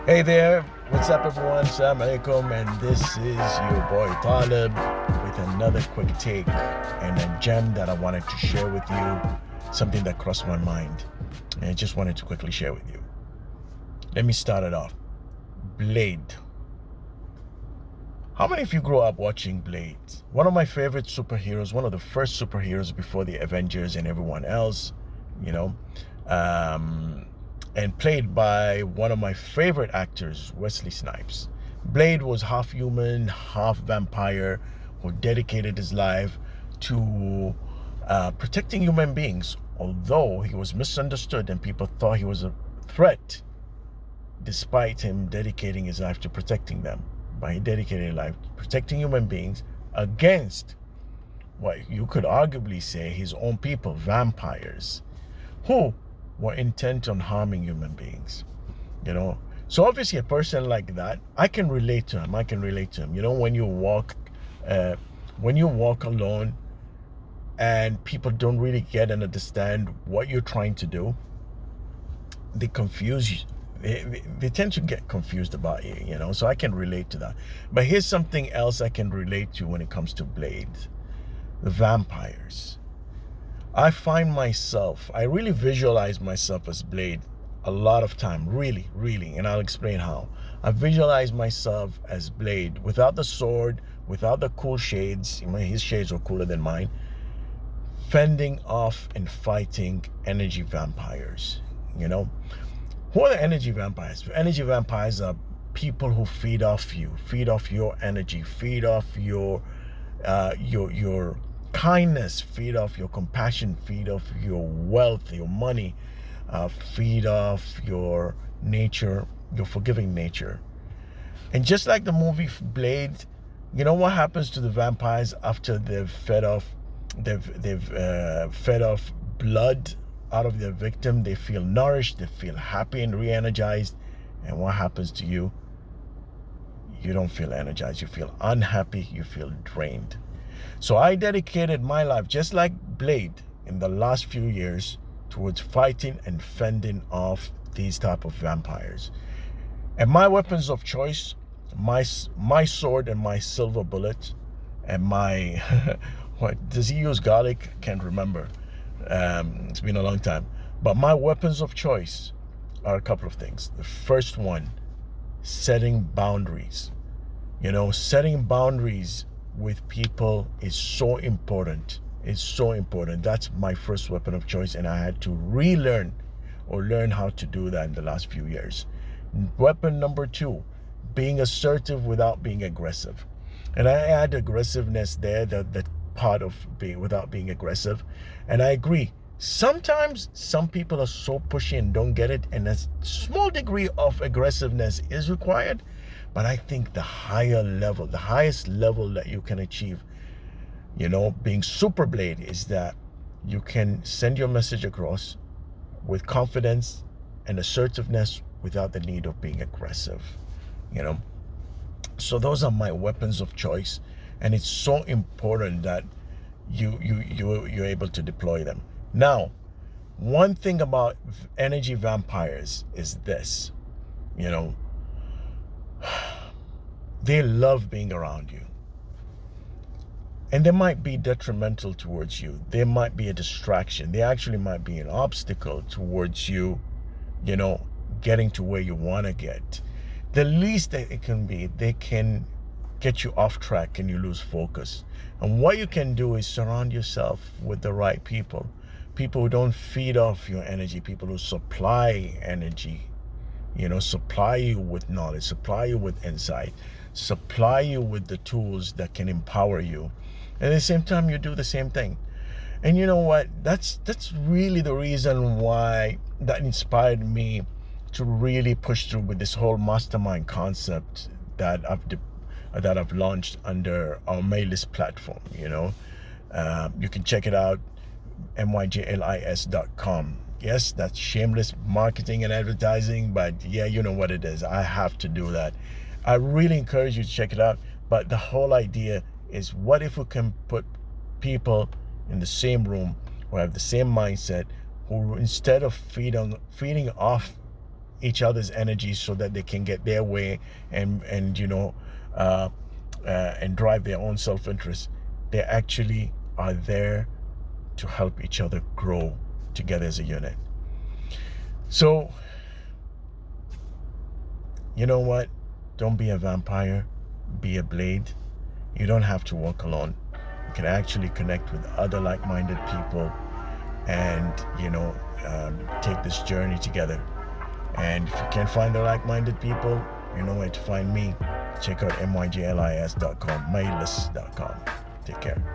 Hey there, what's up everyone? Salam alaikum, and this is your boy Talib with another quick take and a gem that I wanted to share with you, something that crossed my mind, and I just wanted to quickly share with you. Let me start it off. Blade. How many of you grew up watching Blade? One of my favorite superheroes, one of the first superheroes before the Avengers and everyone else, you know. Um, and played by one of my favorite actors, Wesley Snipes. Blade was half human, half vampire, who dedicated his life to protecting human beings, although he was misunderstood and people thought he was a threat, despite him dedicating his life to protecting them. But he dedicated his life to protecting human beings against what you could arguably say his own people, vampires, who were intent on harming human beings, you know. So obviously a person like that, I can relate to him. You know, uh, when you walk alone and people don't really get and understand what you're trying to do, they confuse you. They tend to get confused about you, you know. So I can relate to that. But here's something else I can relate to when it comes to Blade: the vampires. I really visualize myself as Blade a lot of time, really, and I'll explain how. I visualize myself as Blade without the sword, without the cool shades. His shades are cooler than mine. Fending off and fighting energy vampires. You know, who are the energy vampires? Energy vampires are people who feed off you, feed off your energy, feed off your kindness, feed off your compassion, feed off your wealth, your money, feed off your nature, your forgiving nature. And just like the movie Blade, you know what happens to the vampires after they've fed off blood out of their victim? They feel nourished, they feel happy and re-energized. And what happens to you? You don't feel energized, you feel unhappy, you feel drained. So I dedicated my life, just like Blade, in the last few years towards fighting and fending off these type of vampires. And my weapons of choice, my sword and my silver bullet, and my what does he use? Garlic? Can't remember. It's been a long time. But my weapons of choice are a couple of things. The first one, setting boundaries. You know, setting boundaries with people is so important. It's so important. That's my first weapon of choice, and I had to relearn or learn how to do that in the last few years. Weapon number two, being assertive without being aggressive. And I add aggressiveness there, that part of being without being aggressive. And I agree. Sometimes some people are so pushy and don't get it, and a small degree of aggressiveness is required. But I think the highest level that you can achieve, you know, being Super Blade, is that you can send your message across with confidence and assertiveness without the need of being aggressive, you know. So those are my weapons of choice, and it's so important that you're able to deploy them. Now, one thing about energy vampires is this, you know, they love being around you. And they might be detrimental towards you. They might be a distraction. They actually might be an obstacle towards you, you know, getting to where you want to get. The least that it can be, they can get you off track and you lose focus. And what you can do is surround yourself with the right people. People who don't feed off your energy, people who supply energy, you know, supply you with knowledge, supply you with insight, supply you with the tools that can empower you. And at the same time, you do the same thing. And you know what? That's really the reason why that inspired me to really push through with this whole mastermind concept that I've launched under our Mailist platform. You know, you can check it out, myjlis.com. Yes, that's shameless marketing and advertising, but yeah, you know what it is. I have to do that. I really encourage you to check it out. But the whole idea is, what if we can put people in the same room who have the same mindset, who instead of feeding off each other's energies so that they can get their way and and drive their own self-interest. They actually are there to help each other grow together as a unit. So, you know what? Don't be a vampire, be a blade. You don't have to walk alone. You can actually connect with other like-minded people and, take this journey together. And if you can't find the like-minded people, you know where to find me. Check out myglis.com, mylist.com. Take care.